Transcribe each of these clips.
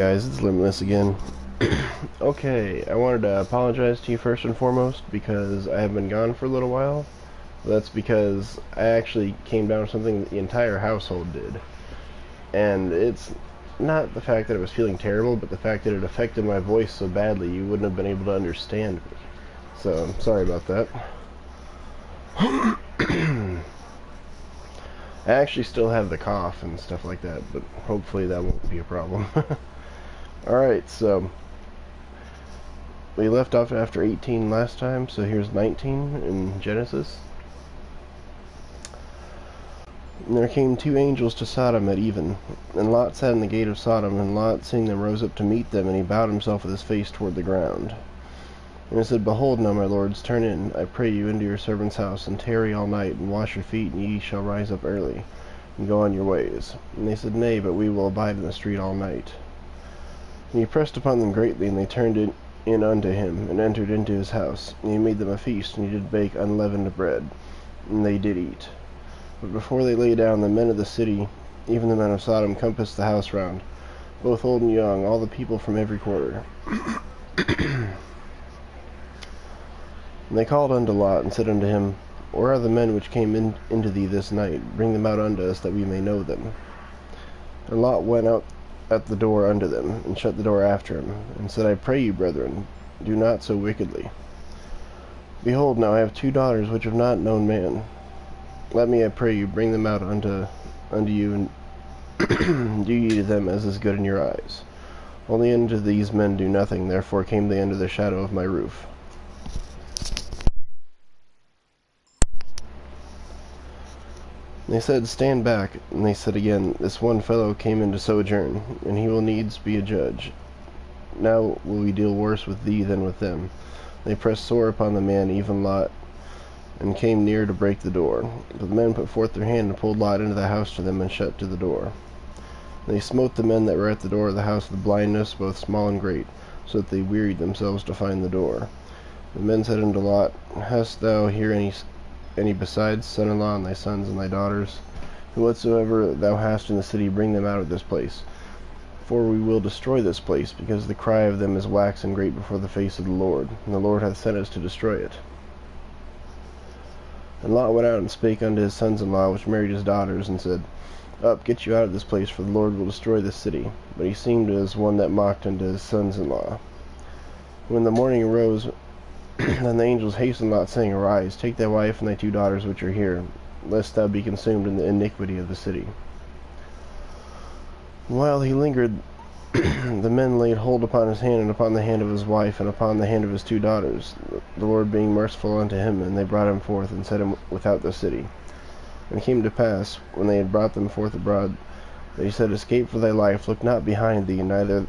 Guys, it's Limitless again. Okay, I wanted to apologize to you first and foremost because I have been gone for a little while. That's because I actually came down with something that the entire household did. And it's not the fact that I was feeling terrible, but the fact that it affected my voice so badly you wouldn't have been able to understand me. So, I'm sorry about that. I actually still have the cough and stuff like that, but hopefully that won't be a problem. Alright, so we left off after 18 last time, so here's 19 in Genesis. And there came two angels to Sodom at even, and Lot sat in the gate of Sodom, and Lot, seeing them, rose up to meet them, and he bowed himself with his face toward the ground. And he said, Behold now, my lords, turn in, I pray you, into your servant's house, and tarry all night, and wash your feet, and ye shall rise up early, and go on your ways. And they said, Nay, but we will abide in the street all night. And he pressed upon them greatly, and they turned in unto him, and entered into his house. And he made them a feast, and he did bake unleavened bread, and they did eat. But before they lay down, the men of the city, even the men of Sodom, compassed the house round, both old and young, all the people from every quarter. And they called unto Lot, and said unto him, Where are the men which came into thee this night? Bring them out unto us, that we may know them. And Lot went out at the door unto them, and shut the door after him, and said, I pray you, brethren, do not so wickedly. Behold, now I have two daughters which have not known man. Let me, I pray you, bring them out unto you, and do ye to them as is good in your eyes. Only unto these men do nothing, therefore came they under the shadow of my roof. They said, Stand back. And they said again, This one fellow came in to sojourn, and he will needs be a judge. Now will we deal worse with thee than with them. They pressed sore upon the man, even Lot, and came near to break the door. But the men put forth their hand, and pulled Lot into the house to them, and shut to the door. And they smote the men that were at the door of the house with blindness, both small and great, so that they wearied themselves to find the door. The men said unto Lot, Hast thou here any besides son-in-law, and thy sons, and thy daughters? And whatsoever thou hast in the city, bring them out of this place. For we will destroy this place, because the cry of them is waxen great before the face of the Lord, and the Lord hath sent us to destroy it. And Lot went out and spake unto his sons-in-law, which married his daughters, and said, Up, get you out of this place, for the Lord will destroy this city. But he seemed as one that mocked unto his sons-in-law. When the morning arose, then the angels hastened Lot, saying, Arise, take thy wife and thy two daughters which are here, lest thou be consumed in the iniquity of the city. And while he lingered, the men laid hold upon his hand, and upon the hand of his wife, and upon the hand of his two daughters, the Lord being merciful unto him, and they brought him forth, and set him without the city. And it came to pass, when they had brought them forth abroad, that he said, Escape for thy life, look not behind thee, neither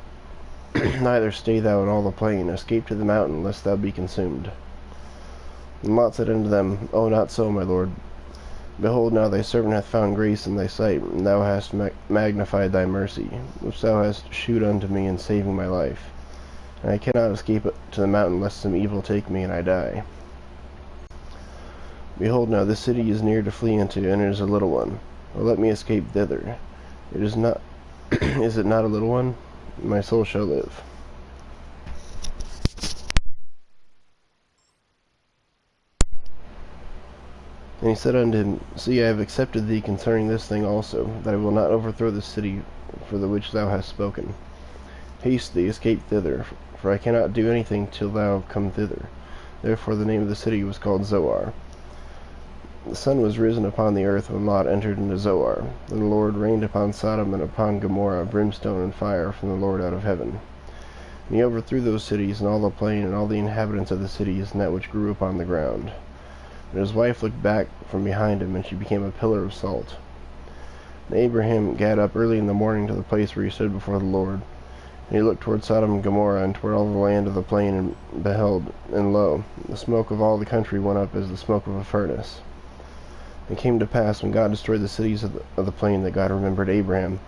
stay thou in all the plain, escape to the mountain, lest thou be consumed. And Lot said unto them, O not so, my lord. Behold, now thy servant hath found grace in thy sight, and thou hast magnified thy mercy, which thou hast shewed unto me in saving my life. And I cannot escape to the mountain, lest some evil take me, and I die. Behold, now this city is near to flee into, and it is a little one. O let me escape thither. Is it not a little one? My soul shall live. And he said unto him, See, I have accepted thee concerning this thing also, that I will not overthrow the city for the which thou hast spoken. Haste thee, escape thither, for I cannot do anything till thou come thither. Therefore the name of the city was called Zoar. The sun was risen upon the earth when Lot entered into Zoar. And the Lord rained upon Sodom and upon Gomorrah brimstone and fire from the Lord out of heaven. And he overthrew those cities, and all the plain, and all the inhabitants of the cities, and that which grew upon the ground. And his wife looked back from behind him, and she became a pillar of salt. And Abraham gat up early in the morning to the place where he stood before the Lord. And he looked toward Sodom and Gomorrah, and toward all the land of the plain, and beheld, and lo, the smoke of all the country went up as the smoke of a furnace. It came to pass, when God destroyed the cities of the plain, that God remembered Abraham,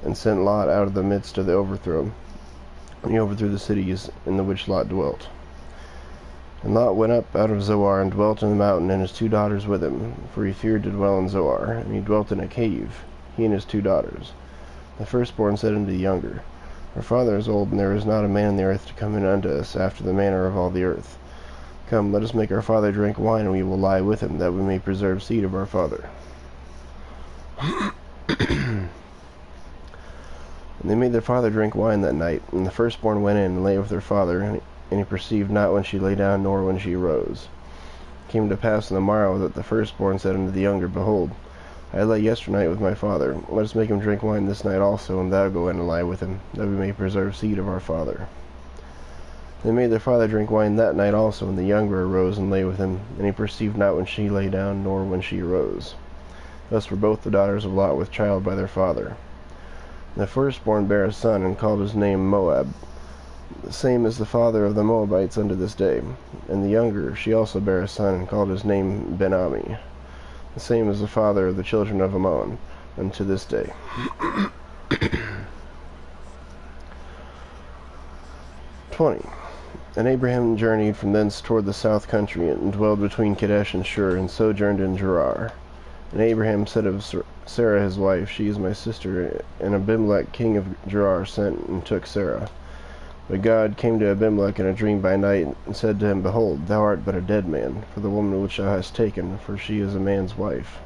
and sent Lot out of the midst of the overthrow. And he overthrew the cities in the which Lot dwelt. And Lot went up out of Zoar, and dwelt in the mountain, and his two daughters with him, for he feared to dwell in Zoar. And he dwelt in a cave, he and his two daughters. The firstborn said unto the younger, Our father is old, and there is not a man in the earth to come in unto us after the manner of all the earth. Come, let us make our father drink wine, and we will lie with him, that we may preserve seed of our father. And they made their father drink wine that night. And the firstborn went in and lay with her father, and he perceived not when she lay down, nor when she arose. It came to pass on the morrow that the firstborn said unto the younger, Behold, I lay yesternight with my father. Let us make him drink wine this night also, and thou go in and lie with him, that we may preserve seed of our father. They made their father drink wine that night also, and the younger arose and lay with him, and he perceived not when she lay down, nor when she arose. Thus were both the daughters of Lot with child by their father. The firstborn bare a son, and called his name Moab. The same is the father of the Moabites unto this day. And the younger, she also bare a son, and called his name Ben-Ami. The same is the father of the children of Ammon unto this day. 20. And Abraham journeyed from thence toward the south country, and dwelled between Kadesh and Shur, and sojourned in Gerar. And Abraham said of Sarah his wife, She is my sister. And Abimelech king of Gerar sent and took Sarah. But God came to Abimelech in a dream by night, and said to him, Behold, thou art but a dead man, for the woman which thou hast taken, for she is a man's wife.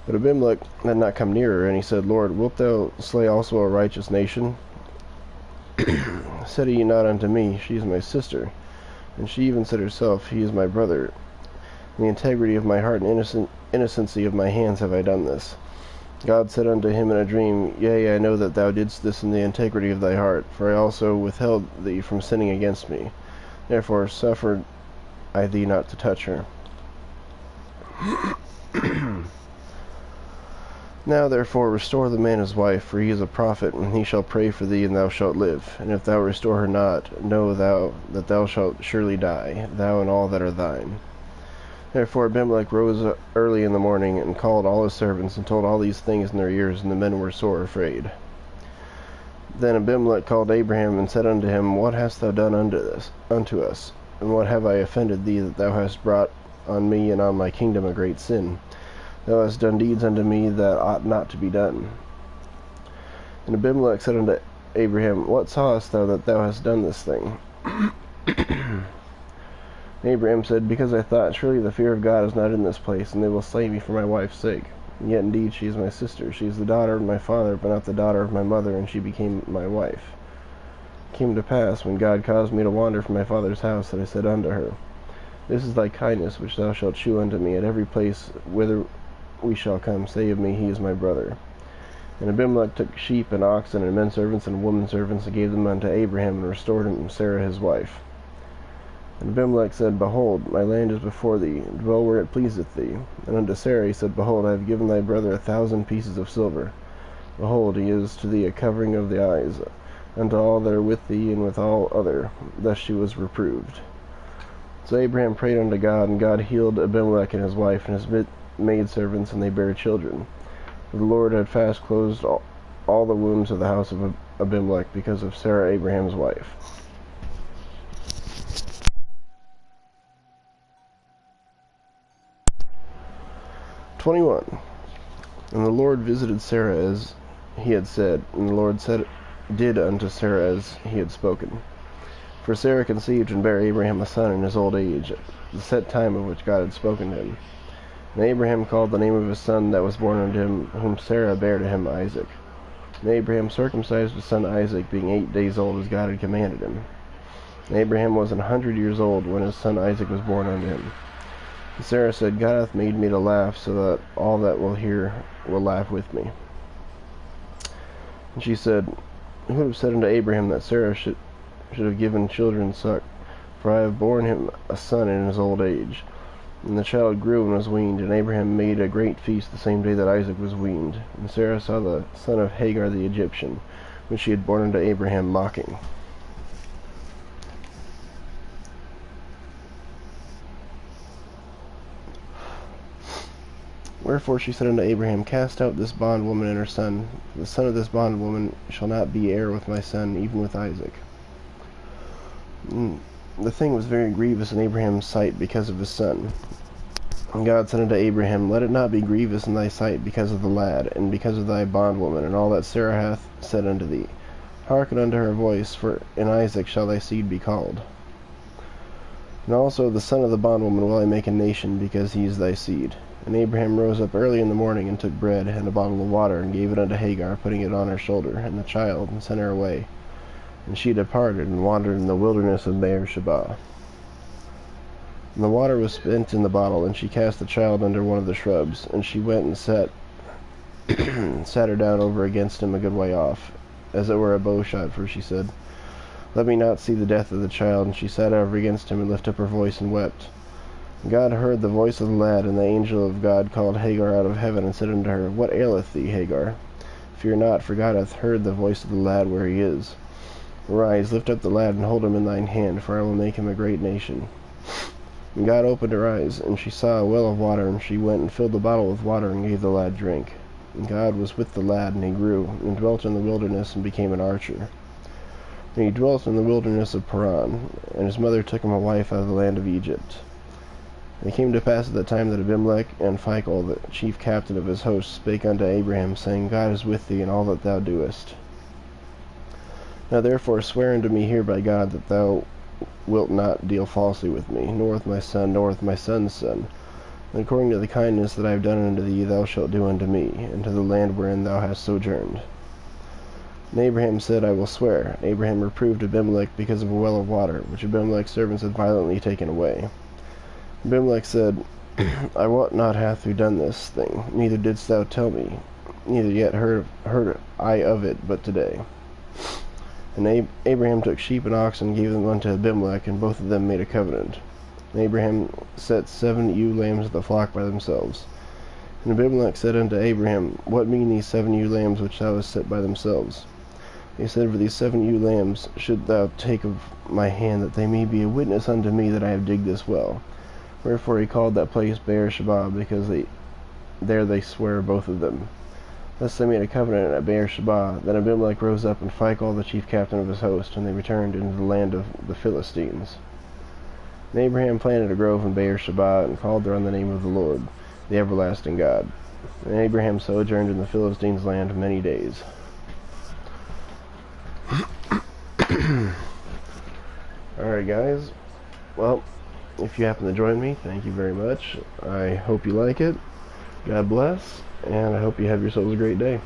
But Abimelech had not come nearer, and he said, Lord, wilt thou slay also a righteous nation? Said he not unto me, She is my sister. And she even said herself, He is my brother. In the integrity of my heart and innocency of my hands have I done this. God said unto him in a dream, Yea, I know that thou didst this in the integrity of thy heart, for I also withheld thee from sinning against me. Therefore suffered I thee not to touch her. Now therefore restore the man his wife, for he is a prophet, and he shall pray for thee, and thou shalt live. And if thou restore her not, know thou that thou shalt surely die, thou and all that are thine. Therefore Abimelech rose early in the morning, and called all his servants, and told all these things in their ears, and the men were sore afraid. Then Abimelech called Abraham, and said unto him, What hast thou done unto us? And what have I offended thee, that thou hast brought on me and on my kingdom a great sin? Thou hast done deeds unto me that ought not to be done. And Abimelech said unto Abraham, What sawest thou that thou hast done this thing? Abraham said, Because I thought, Surely the fear of God is not in this place, and they will slay me for my wife's sake. And yet indeed she is my sister. She is the daughter of my father, but not the daughter of my mother, and she became my wife. It came to pass, when God caused me to wander from my father's house, that I said unto her, This is thy kindness, which thou shalt shew unto me at every place whither we shall come. Say of me, He is my brother. And Abimelech took sheep and oxen and men servants and women servants, and gave them unto Abraham, and restored him Sarah his wife. And Abimelech said, Behold, my land is before thee, dwell where it pleaseth thee. And unto Sarah he said, Behold, I have given thy brother 1,000 pieces of silver. Behold, he is to thee a covering of the eyes, unto all that are with thee, and with all other. Thus she was reproved. So Abraham prayed unto God, and God healed Abimelech and his wife and his maidservants, and they bare children. For the Lord had fast closed all the wombs of the house of Abimelech, because of Sarah Abraham's wife. "21. And the Lord visited Sarah as he had said, and the Lord did unto Sarah as he had spoken. For Sarah conceived and bare Abraham a son in his old age, at the set time of which God had spoken to him. And Abraham called the name of his son that was born unto him, whom Sarah bare to him, Isaac. And Abraham circumcised his son Isaac, being 8 days old, as God had commanded him. And Abraham was 100 years old when his son Isaac was born unto him. And Sarah said, God hath made me to laugh, so that all that will hear will laugh with me. And she said, Who would have said unto Abraham that Sarah should have given children suck? For I have borne him a son in his old age. And the child grew and was weaned, and Abraham made a great feast the same day that Isaac was weaned. And Sarah saw the son of Hagar the Egyptian, which she had born unto Abraham, mocking. Wherefore she said unto Abraham, Cast out this bondwoman and her son, for the son of this bondwoman shall not be heir with my son, even with Isaac. And the thing was very grievous in Abraham's sight because of his son. And God said unto Abraham, Let it not be grievous in thy sight because of the lad, and because of thy bondwoman, and all that Sarah hath said unto thee. Hearken unto her voice, for in Isaac shall thy seed be called. And also the son of the bondwoman will I make a nation, because he is thy seed. And Abraham rose up early in the morning, and took bread and a bottle of water, and gave it unto Hagar, putting it on her shoulder, and the child, and sent her away. And she departed, and wandered in the wilderness of Beersheba. And the water was spent in the bottle, and she cast the child under one of the shrubs, and she went and sat her down over against him a good way off, as it were a bow shot, for she said, Let me not see the death of the child. And she sat over against him, and lifted up her voice, and wept. And God heard the voice of the lad, and the angel of God called Hagar out of heaven, and said unto her, What aileth thee, Hagar? Fear not, for God hath heard the voice of the lad where he is. Arise, lift up the lad, and hold him in thine hand, for I will make him a great nation. And God opened her eyes, and she saw a well of water, and she went and filled the bottle with water, and gave the lad drink. And God was with the lad, and he grew, and dwelt in the wilderness, and became an archer. And he dwelt in the wilderness of Paran, and his mother took him a wife out of the land of Egypt. And it came to pass at that time that Abimelech and Phicol, the chief captain of his host, spake unto Abraham, saying, God is with thee in all that thou doest. Now therefore swear unto me here by God that thou wilt not deal falsely with me, nor with my son, nor with my son's son. And according to the kindness that I have done unto thee, thou shalt do unto me, and to the land wherein thou hast sojourned. And Abraham said, I will swear. And Abraham reproved Abimelech because of a well of water, which Abimelech's servants had violently taken away. Abimelech said, I wot not hath who done this thing, neither didst thou tell me, neither yet heard I of it but today. And Abraham took sheep and oxen, and gave them unto Abimelech, and both of them made a covenant. And Abraham set 7 ewe lambs of the flock by themselves. And Abimelech said unto Abraham, What mean these 7 ewe lambs which thou hast set by themselves? He said, For these 7 ewe lambs should thou take of my hand, that they may be a witness unto me that I have digged this well. Wherefore he called that place Beersheba, because there they swear both of them. Thus they made a covenant at Beersheba. Then Abimelech rose up, and Phicol, the chief captain of his host, and they returned into the land of the Philistines. And Abraham planted a grove in Beersheba, and called there on the name of the Lord, the everlasting God. And Abraham sojourned in the Philistines' land many days. Alright guys, well, if you happen to join me, thank you very much. I hope you like it. God bless, and I hope you have yourselves a great day.